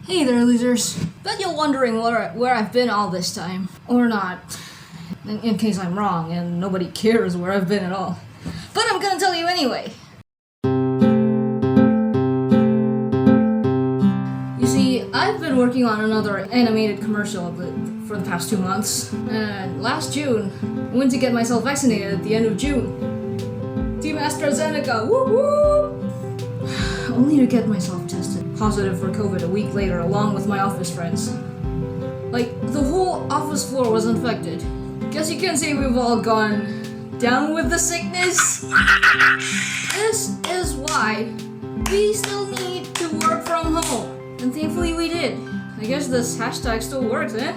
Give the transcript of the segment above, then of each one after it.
Hey there, losers. Bet you're wondering where I've been all this time. Or not. In case I'm wrong and nobody cares where I've been at all. But I'm gonna tell you anyway. You see, I've been working on another animated commercial for the past 2 months. And last June, I went to get myself vaccinated at the end of June. Team AstraZeneca, woo woo! Only to get myself tested positive for COVID a week later along with my office friends. Like, the whole office floor was infected. Guess you can say we've all gone down with the sickness. This is why we still need to work from home. And thankfully we did. I guess this hashtag still works, eh?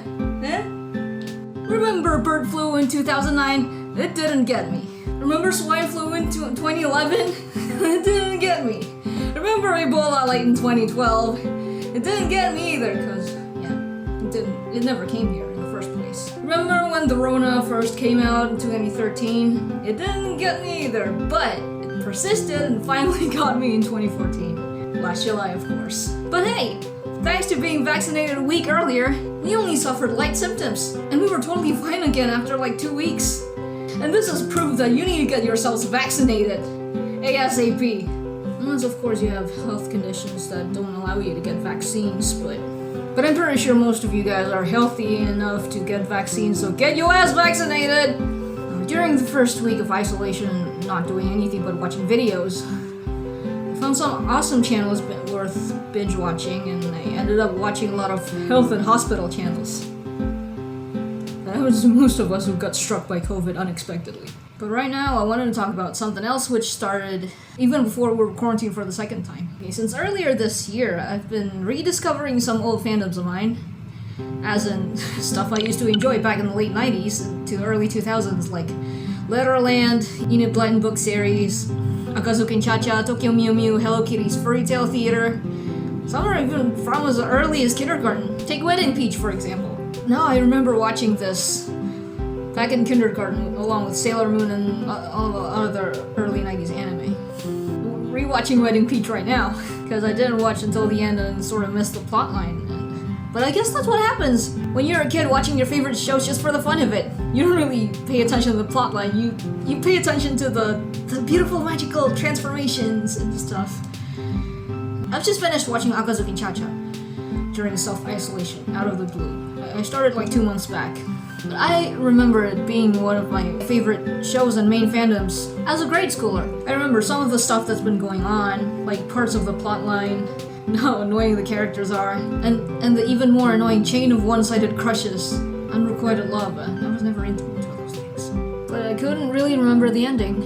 Remember bird flu in 2009? It didn't get me. Remember swine flu in 2011? It didn't get me. Remember Ebola late in 2012? It didn't get me either, cause it never came here in the first place. Remember when the Rona first came out in 2013? It didn't get me either, but it persisted and finally got me in 2014. Last July, of course. But hey, thanks to being vaccinated a week earlier, we only suffered light symptoms, and we were totally fine again after like 2 weeks. And this is proof that you need to get yourselves vaccinated ASAP. Unless of course you have health conditions that don't allow you to get vaccines, but I'm pretty sure most of you guys are healthy enough to get vaccines, so get your ass vaccinated! During the first week of isolation and not doing anything but watching videos, I found some awesome channels worth binge watching, and I ended up watching a lot of health and hospital channels. That was most of us who got struck by COVID unexpectedly. But right now, I wanted to talk about something else which started even before we were quarantined for the second time. Okay, since earlier this year, I've been rediscovering some old fandoms of mine, as in stuff I used to enjoy back in the late 90s to the early 2000s, like Letterland, Enid Blyton book series, Akazukin Cha-Cha, Tokyo Mew Mew, Hello Kitty's Fairy Tale Theater. Some are even from as early as kindergarten. Take Wedding Peach, for example. Now I remember watching this back in kindergarten, along with Sailor Moon and all the other early 90s anime. Rewatching Wedding Peach right now, because I didn't watch until the end and sort of missed the plotline. But I guess that's what happens when you're a kid watching your favorite shows just for the fun of it. You don't really pay attention to the plotline, you pay attention to the beautiful magical transformations and stuff. I've just finished watching Akazuki Cha-Cha during self-isolation, out of the blue. I started like 2 months back. But I remember it being one of my favorite shows and main fandoms as a grade schooler. I remember some of the stuff that's been going on, like parts of the plotline, and how annoying the characters are, and the even more annoying chain of one-sided crushes, unrequited love. I was never into those things. But I couldn't really remember the ending.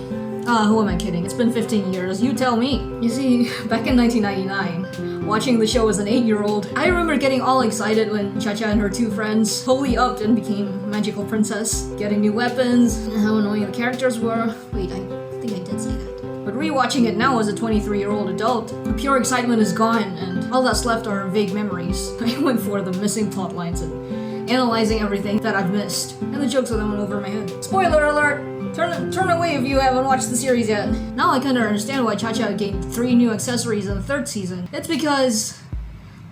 Who am I kidding? It's been 15 years, you tell me. You see, back in 1999, watching the show as an 8-year-old, I remember getting all excited when Cha-Cha and her 2 friends wholly upped and became magical princess, getting new weapons, and how annoying the characters were. Wait, I think I did say that. But rewatching it now as a 23-year-old adult, the pure excitement is gone, and all that's left are vague memories. I went for the missing plot lines and analyzing everything that I've missed, and the jokes that went over my head. Spoiler alert! Turn away if you haven't watched the series yet. Now I kinda understand why Cha-Cha gained 3 new accessories in the 3rd season. It's because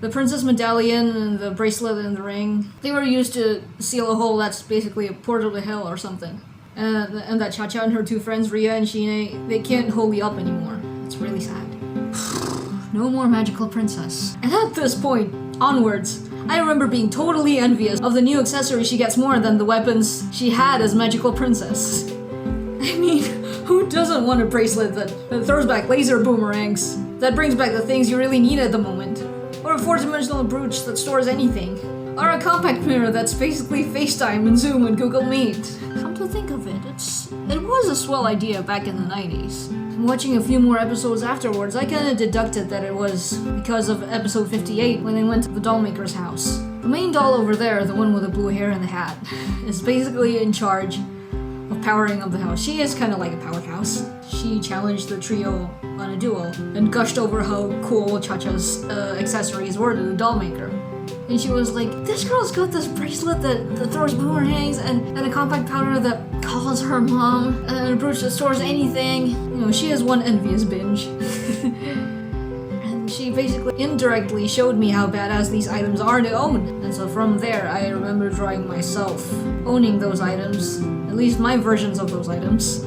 the princess medallion and the bracelet and the ring, they were used to seal a hole that's basically a portal to hell or something. And that Cha-Cha and her 2 friends, Ria and Shine, they can't wholly up anymore. It's really sad. No more magical princess. And at this point, onwards, I remember being totally envious of the new accessory she gets more than the weapons she had as magical princess. I mean, who doesn't want a bracelet that throws back laser boomerangs, that brings back the things you really need at the moment? Or a 4-dimensional brooch that stores anything? Or a compact mirror that's basically FaceTime and Zoom and Google Meet? Come to think of it, it was a swell idea back in the 90s. Watching a few more episodes afterwards, I kinda deducted that it was because of episode 58 when they went to the dollmaker's house. The main doll over there, the one with the blue hair and the hat, is basically in charge of powering up the house. She is kind of like a powerhouse. She challenged the trio on a duel and gushed over how cool Cha-Cha's accessories were to the dollmaker. And she was like, this girl's got this bracelet that throws boomerangs and a compact powder that calls her mom and a brooch that stores anything. You know, she is one envious binge. And she basically indirectly showed me how badass these items are to own. And so from there, I remember drawing myself owning those items, at least my versions of those items.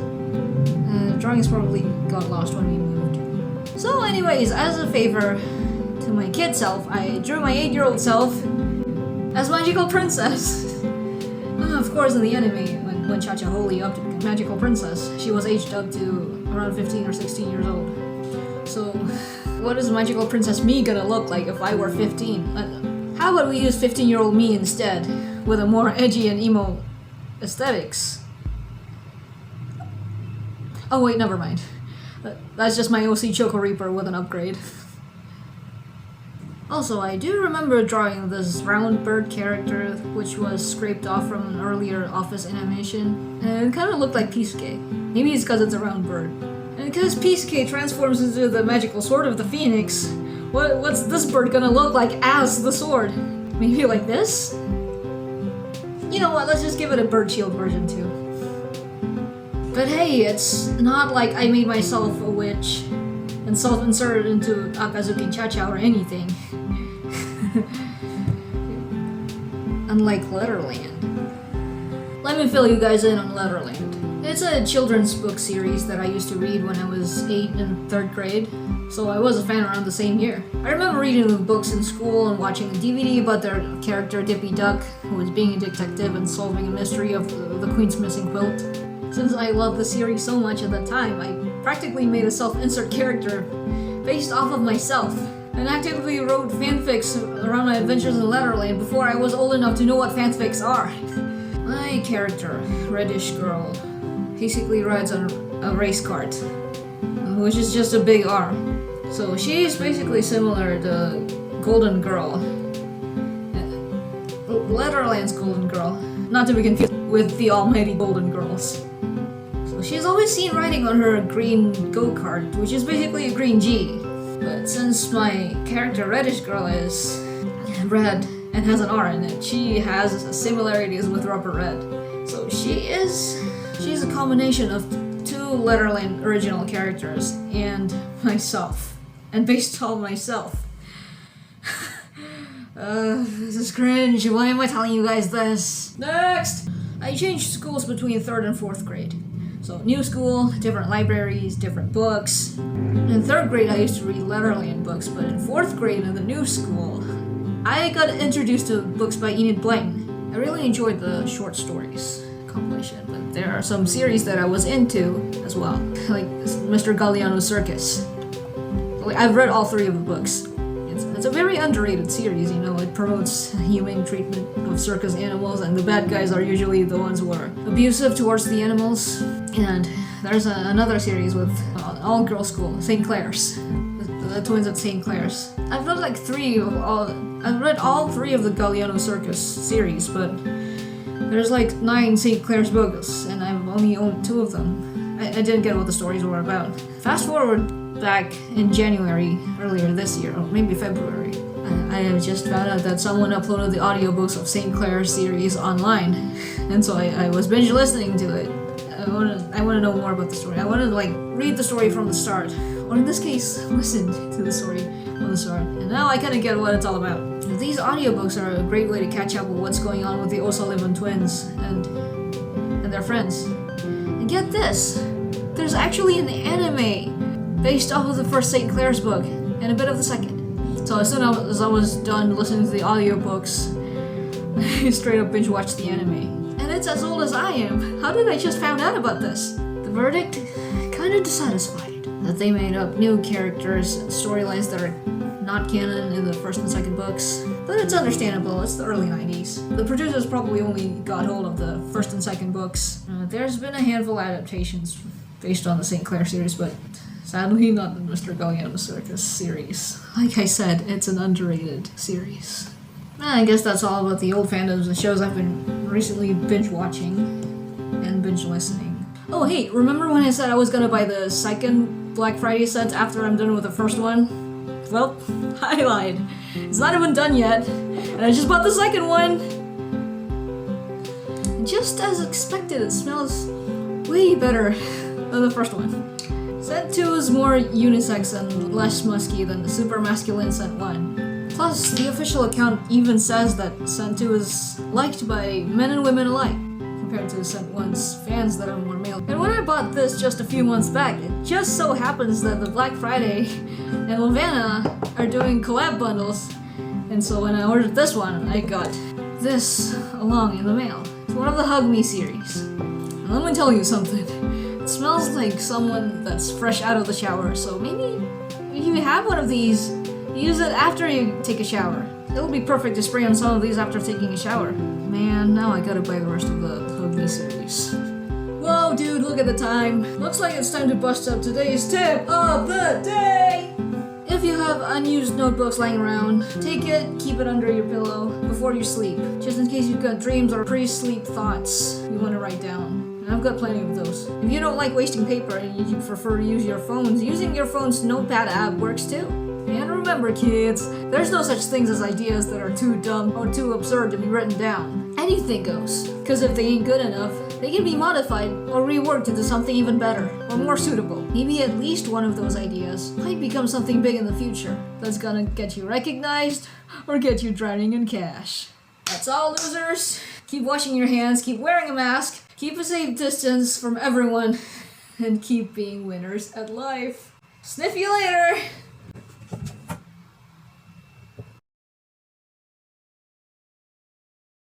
Drawings probably got lost when we moved. So anyways, as a favor to my kid self, I drew my 8-year-old self as Magical Princess. Of course, in the anime, when Chacha Holy upped Magical Princess, she was aged up to around 15 or 16 years old. So, what is Magical Princess me gonna look like if I were 15? How about we use 15-year-old me instead, with a more edgy and emo aesthetics? Oh wait, never mind. That's just my OC Choco Reaper with an upgrade. Also, I do remember drawing this round bird character, which was scraped off from an earlier Office animation, and it kind of looked like Peace-K. Maybe it's because it's a round bird. And because Peace-K transforms into the magical sword of the Phoenix, what's this bird gonna look like as the sword? Maybe like this? You know what, let's just give it a bird shield version too. But hey, it's not like I made myself a witch and self-inserted into Akazuki Cha-Cha or anything. Unlike Letterland. Let me fill you guys in on Letterland. It's a children's book series that I used to read when I was 8 in 3rd grade, so I was a fan around the same year. I remember reading the books in school and watching a DVD about their character Dippy Duck, who was being a detective and solving a mystery of the Queen's missing quilt. Since I loved the series so much at that time, I practically made a self-insert character based off of myself, and actively wrote fanfics around my adventures in Letterland before I was old enough to know what fanfics are. My character, Reddish Girl, basically rides on a race cart, which is just a big R. So she is basically similar to Golden Girl. Letterland's Golden Girl, not to be confused with the almighty Golden Girls. So she's always seen riding on her green go-kart, which is basically a green G. But since my character Reddish Girl is red and has an R in it, she has similarities with Rubber Red. So she's a combination of 2 Letterland original characters and myself. And based on myself. This is cringe. Why am I telling you guys this? Next! I changed schools between 3rd and 4th grade. So new school, different libraries, different books. In 3rd grade I used to read Letterland books, but in 4th grade in the new school, I got introduced to books by Enid Blyton. I really enjoyed the short stories compilation, but there are some series that I was into as well, like Mr. Galliano's Circus. I've read all 3 of the books. It's a very underrated series, you know, it promotes humane treatment of circus animals, and the bad guys are usually the ones who are abusive towards the animals. And there's another series with an all-girl school, St. Clair's. The twins at St. Clair's. I've read like I've read all 3 of the Galliano Circus series, but there's like 9 St. Clair's books, and I've only owned 2 of them. I didn't get what the stories were about. Fast forward back in January, earlier this year, or maybe February, I have just found out that someone uploaded the audiobooks of St. Clair's series online, and so I was binge listening to it. I want to know more about the story. I want to like read the story from the start, or in this case, listen to the story from the start. And now I kind of get what it's all about. These audiobooks are a great way to catch up with what's going on with the O'Sullivan twins and their friends. And get this, there's actually an anime based off of the first St. Clair's book, and a bit of the second. So as soon as I was done listening to the audiobooks, I straight up binge watched the anime. And it's as old as I am. How did I just found out about this? The verdict? Kinda dissatisfied. That they made up new characters and storylines that are not canon in the first and second books. But it's understandable, it's the early 90s. The producers probably only got hold of the first and second books. There's been a handful of adaptations based on the St. Clair series, but sadly, not the Mr. Galliano's Circus series. Like I said, it's an underrated series. I guess that's all about the old fandoms and shows I've been recently binge watching and binge listening. Oh hey, remember when I said I was gonna buy the second Black Friday set after I'm done with the first one? Well, I lied. It's not even done yet, and I just bought the second one! Just as expected, it smells way better than the first one. Scent 2 is more unisex and less musky than the super masculine Scent 1. Plus, the official account even says that Scent 2 is liked by men and women alike, compared to Scent 1's fans that are more male. And when I bought this just a few months back, it just so happens that the Black Friday and Lovana are doing collab bundles, and so when I ordered this one, I got this along in the mail. It's one of the Hug Me series. And let me tell you something. It smells like someone that's fresh out of the shower, so maybe if you have one of these, use it after you take a shower. It'll be perfect to spray on some of these after taking a shower. Man, now I gotta buy the rest of the Hug Me series. Whoa, dude, look at the time. Looks like it's time to bust up today's tip of the day! If you have unused notebooks lying around, take it, keep it under your pillow before you sleep, just in case you've got dreams or pre-sleep thoughts you want to write down. And I've got plenty of those. If you don't like wasting paper and you prefer to use your phones, using your phone's notepad app works too. And remember, kids, there's no such things as ideas that are too dumb or too absurd to be written down. Anything goes, because if they ain't good enough, they can be modified or reworked into something even better or more suitable. Maybe at least one of those ideas might become something big in the future that's gonna get you recognized or get you drowning in cash. That's all, losers. Keep washing your hands, keep wearing a mask, keep a safe distance from everyone, and keep being winners at life. Sniff you later!